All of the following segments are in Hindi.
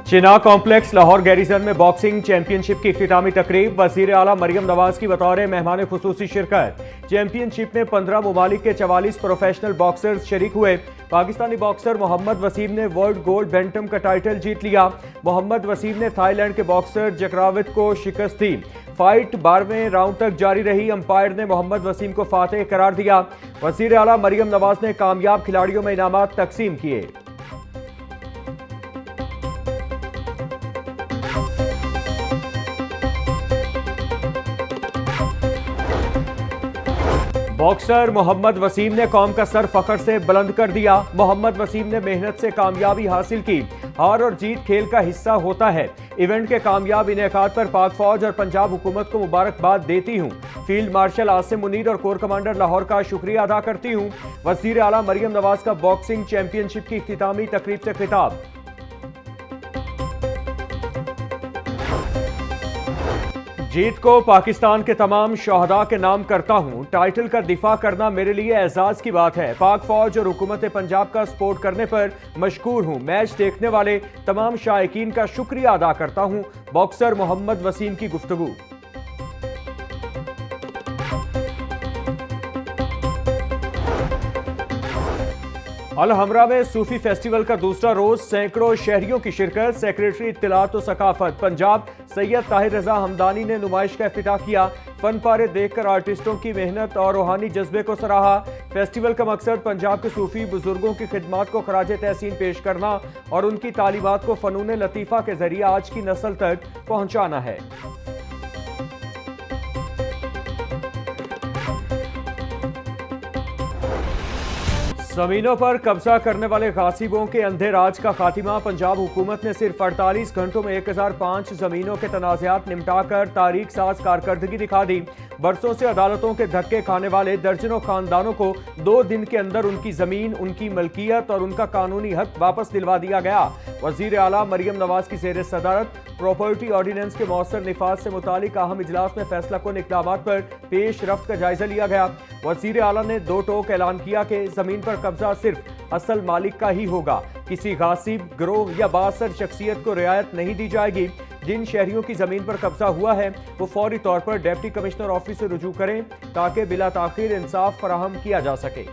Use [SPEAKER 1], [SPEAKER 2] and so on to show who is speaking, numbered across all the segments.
[SPEAKER 1] चिनाब कॉम्प्लेक्स लाहौर गैरिसन में बॉक्सिंग चैंपियनशिप की इख्तितामी तकरीब, वजीर आला मरियम नवाज की बतौर मेहमान खुसूसी शिरकत। चैंपियनशिप में 15 मुमालिक के 44 प्रोफेशनल बॉक्सर्स शरीक हुए। पाकिस्तानी बॉक्सर मोहम्मद वसीम ने वर्ल्ड गोल्ड बैंटम का टाइटल जीत लिया। मोहम्मद वसीम ने थाईलैंड के बॉक्सर जकरावित को शिकस्त दी। फाइट 12वें राउंड तक जारी रही। अंपायर ने मोहम्मद वसीम को फातेह करार दिया। वजीर आला मरियम नवाज ने कामयाब खिलाड़ियों में इनामात तकसीम किए। बॉक्सर मोहम्मद वसीम ने कौम का सर फख्र से बुलंद कर दिया। मोहम्मद वसीम ने मेहनत से कामयाबी हासिल की। हार और जीत खेल का हिस्सा होता है। इवेंट के कामयाब इनेकाद पर पाक फौज और पंजाब हुकूमत को मुबारकबाद देती हूँ। फील्ड मार्शल आसिम मुनीर और कोर कमांडर लाहौर का शुक्रिया अदा करती हूँ। वज़ीर आला मरियम नवाज का बॉक्सिंग चैंपियनशिप की इख्तितामी तकरीब से खिताब। जीत को पाकिस्तान के तमाम शहदा के नाम करता हूं। टाइटल का दिफा करना मेरे लिए एजाज की बात है। पाक फौज और हुकूमत पंजाब का सपोर्ट करने पर मशकूर हूं। मैच देखने वाले तमाम शायकीन का शुक्रिया अदा करता हूं। बॉक्सर मोहम्मद वसीम की गुफ्तगू। अल हमरा में सूफी फेस्टिवल का दूसरा रोज, सैकड़ों शहरियों की शिरकत। सेक्रेटरी इत्तलात व सकाफत पंजाब सैयद ताहिर रजा हमदानी ने नुमाइश का इफ्तिताह किया। फन पारे देखकर आर्टिस्टों की मेहनत और रूहानी जज्बे को सराहा। फेस्टिवल का मकसद पंजाब के सूफी बुजुर्गों की खिदमत को खराज तहसीन पेश करना और उनकी तालीमात को फनून लतीफ़ा के जरिए आज की नस्ल तक पहुंचाना है। जमीनों पर कब्जा करने वाले गासिबों के अंधे राज का खात्मा। पंजाब हुकूमत ने सिर्फ 48 घंटों में 1005 जमीनों के तनाज़ात निपटाकर तारीख साज कारकर्दगी दिखा दी। बरसों से अदालतों के धक्के खाने वाले दर्जनों खानदानों को 2 दिन के अंदर उनकी जमीन, उनकी मलकियत और उनका कानूनी हक वापस दिलवा दिया गया। वजीर आला मरियम नवाज की ज़ेर सदारत प्रॉपर्टी ऑर्डिनेंस के मौसर निफाज से मुतालिक अहम इजलास में फैसला कुन इक़दामात पर पेश रफ्त का जायजा लिया गया। वजीर आला ने 2 टोक ऐलान किया कि जमीन पर कब्जा सिर्फ असल मालिक का ही होगा। किसी गासिब, गिरोह या बासर शख्सियत को रियायत नहीं दी जाएगी। जिन शहरियों की जमीन पर कब्जा हुआ है वो फौरी तौर पर डिप्टी कमिश्नर ऑफिस से रुजू करें ताकि बिला ताखीर इंसाफ फराहम किया जा सके।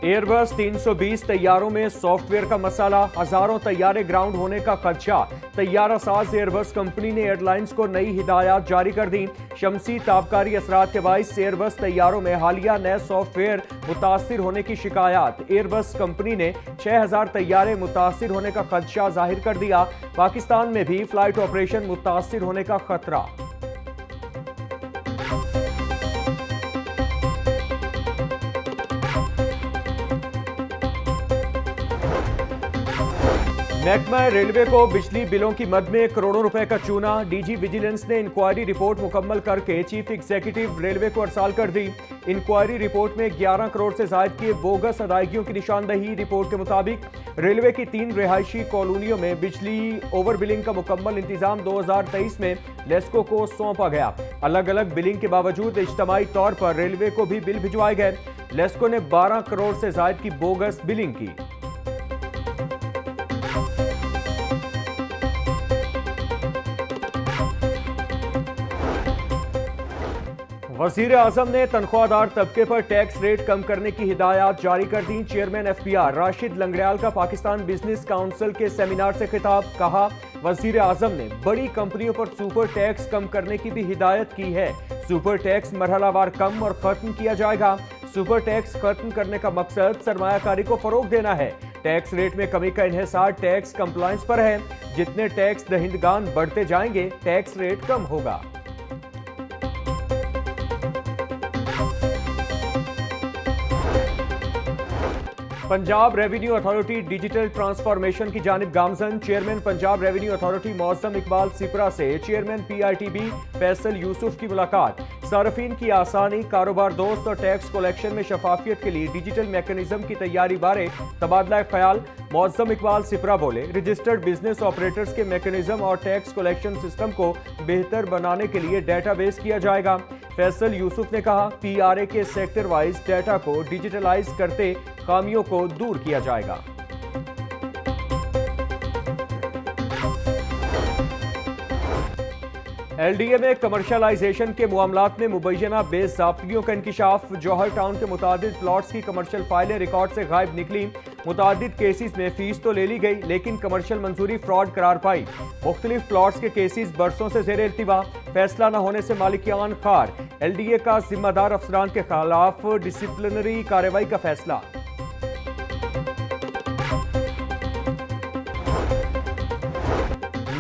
[SPEAKER 1] एयरबस 320 तैयारों में सॉफ्टवेयर का मसाला, हजारों तैयारे ग्राउंड होने का खदशा। तैयारा साज एयरबस कंपनी ने एयरलाइंस को नई हिदायत जारी कर दी। शमसी ताबकारी असरात के बाइस एयरबस तैयारों में हालिया नए सॉफ्टवेयर मुतासिर होने की शिकायत। एयरबस कंपनी ने 6000 तैयारे मुतासिर होने का खदशा जाहिर कर दिया। पाकिस्तान में भी फ्लाइट ऑपरेशन मुतासिर होने का खतरा। महकमा रेलवे को बिजली बिलों की मद में करोड़ों रुपए का चूना। डीजी विजिलेंस ने इंक्वायरी रिपोर्ट मुकम्मल करके चीफ एग्जीक्यूटिव रेलवे को अरसाल कर दी। इंक्वायरी रिपोर्ट में 11 करोड़ से ज्यादा की बोगस अदायगियों की निशानदही। रिपोर्ट के मुताबिक रेलवे की 3 रिहायशी कॉलोनियों में बिजली ओवर बिलिंग का मुकम्मल इंतजाम 2023 में लेस्को को सौंपा गया। अलग अलग बिलिंग के बावजूद इज्तमाई तौर पर रेलवे को भी बिल भिजवाए गए। लेस्को ने 12 करोड़ से ज्यादा की बोगस बिलिंग की। वजीर आजम ने तनख्वाहदार तबके पर टैक्स रेट कम करने की हिदायत जारी कर दी। चेयरमैन एफबीआर राशिद लंगड़ियाल का पाकिस्तान बिजनेस काउंसिल के सेमिनार से खिताब। कहा, वजीर आजम ने बड़ी कंपनियों पर सुपर टैक्स कम करने की भी हिदायत की है। सुपर टैक्स मरहलावार कम और खत्म किया जाएगा। सुपर टैक्स खत्म करने का मकसद सरमायाकारी को फरोग देना है। टैक्स रेट में कमी का इन्हिसार टैक्स कंप्लायंस पर है। जितने टैक्स दहिंदगान बढ़ते जाएंगे टैक्स रेट कम होगा। Punjab revenue authority digital transformation की जानिब गामजन। चेयरमैन पंजाब रेवेन्यू अथॉरिटी मौसम इकबाल सिपरा से चेयरमैन PITB फैसल यूसुफ की मुलाकात। सार्फिन की आसानी, कारोबार दोस्त और टैक्स कलेक्शन में शफाफियत के लिए डिजिटल मैकेनिज्म की तैयारी बारे तबादला ख्याल। मौसम इकबाल सिपरा बोले, रजिस्टर्ड बिजनेस ऑपरेटर्स के मैकेनिज्म और टैक्स कलेक्शन सिस्टम को बेहतर बनाने के लिए डेटाबेस किया जाएगा। फैसल यूसुफ ने कहा, PRA के सेक्टर वाइज डाटा को डिजिटलाइज करते खामियों को दूर किया जाएगा। LDA में कमर्शलाइजेशन के मामलात में मुबैना बेज़ाब्तियों का इंकिशाफ। जौहर टाउन के मुतादिद प्लॉट्स की कमर्शियल फाइलें रिकॉर्ड से गायब निकली। मुतादिद केसेस में फीस तो ले ली गई, लेकिन कमर्शियल मंजूरी फ्रॉड करार पाई। मुख्तलिफ प्लॉट्स के केसेस बरसों से ज़ेर इल्तिवा, फैसला न होने से मालिकान खार। LDA का जिम्मेदार अफसरान के खिलाफ डिसिप्लिनरी कार्रवाई का फैसला।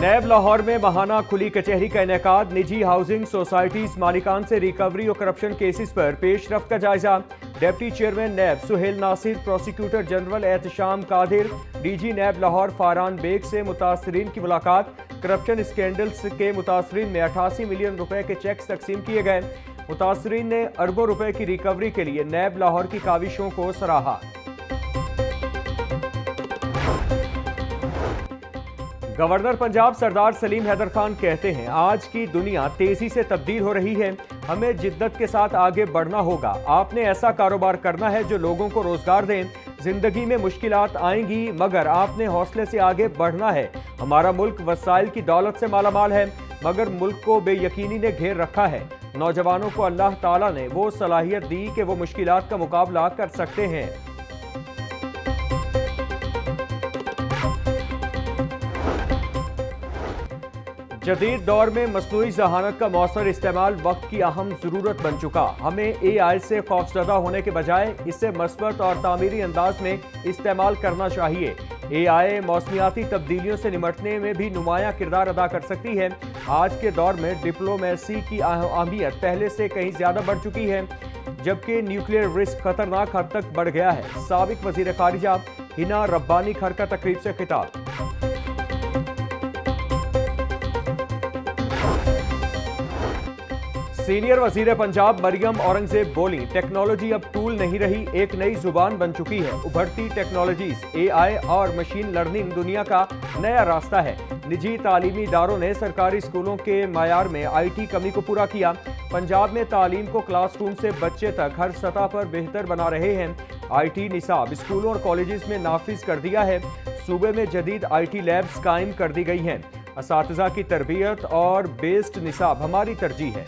[SPEAKER 1] नैब लाहौर में माहाना खुली कचहरी का इनेकाद। निजी हाउसिंग सोसाइटीज मालिकान से रिकवरी और करप्शन केसेस पर पेशरफ्त का जायजा। Deputy chairman NAB Suhail Nasir, prosecutor general Ehtesham Qadir, DG NAB Lahore Faran Baig से मुतासरीन की मुलाकात। करप्शन स्कैंडल्स के मुतासरीन में 88 मिलियन रुपए के चेक्स तकसीम किए गए। मुतासरीन ने अरबों रुपए की रिकवरी के लिए नैब लाहौर की काविशों को सराहा। गवर्नर पंजाब सरदार सलीम हैदर खान कहते हैं, आज की दुनिया तेजी से तब्दील हो रही है, हमें जिद्दत के साथ आगे बढ़ना होगा। आपने ऐसा कारोबार करना है जो लोगों को रोजगार दें। जिंदगी में मुश्किलात आएंगी, मगर आपने हौसले से आगे बढ़ना है। हमारा मुल्क वसाइल की दौलत से मालामाल है, मगर मुल्क को बेयकीनी ने घेर रखा है। नौजवानों को अल्लाह ताला ने वो सलाहियत दी कि वो मुश्किलात का मुकाबला कर सकते हैं। जदीद दौर में मसनूई जहानत का मौसर इस्तेमाल वक्त की अहम ज़रूरत बन चुका। हमें AI से खौफजदा होने के बजाय इसे मस्बत और तामीरी अंदाज में इस्तेमाल करना चाहिए। AI मौसमियाती तब्दीलियों से निमटने में भी नुमायां किरदार अदा कर सकती है। आज के दौर में डिप्लोमेसी की अहमियत पहले से कहीं ज़्यादा बढ़ चुकी है, जबकि न्यूक्लियर रिस्क खतरनाक हद तक बढ़ गया है। साबिक वज़ीर ख़ारिजा हिना रब्बानी खर का तकरीब से खिताब। सीनियर वजीर पंजाब मरियम औरंगजेब बोली, टेक्नोलॉजी अब टूल नहीं रही, एक नई जुबान बन चुकी है। उभरती टेक्नोलॉजीज, AI और मशीन लर्निंग दुनिया का नया रास्ता है। निजी तालीमी इदारों ने सरकारी स्कूलों के मायार में IT कमी को पूरा किया। पंजाब में तालीम को क्लासरूम से बच्चे तक हर सतह पर बेहतर बना रहे हैं। IT निसाब स्कूलों और कॉलेजेस में नाफिज कर दिया है। सूबे में जदीद IT लैब्स कायम कर दी गई हैं। असातिज़ा की तरबियत और बेस्ड निसाब हमारी तरजीह है।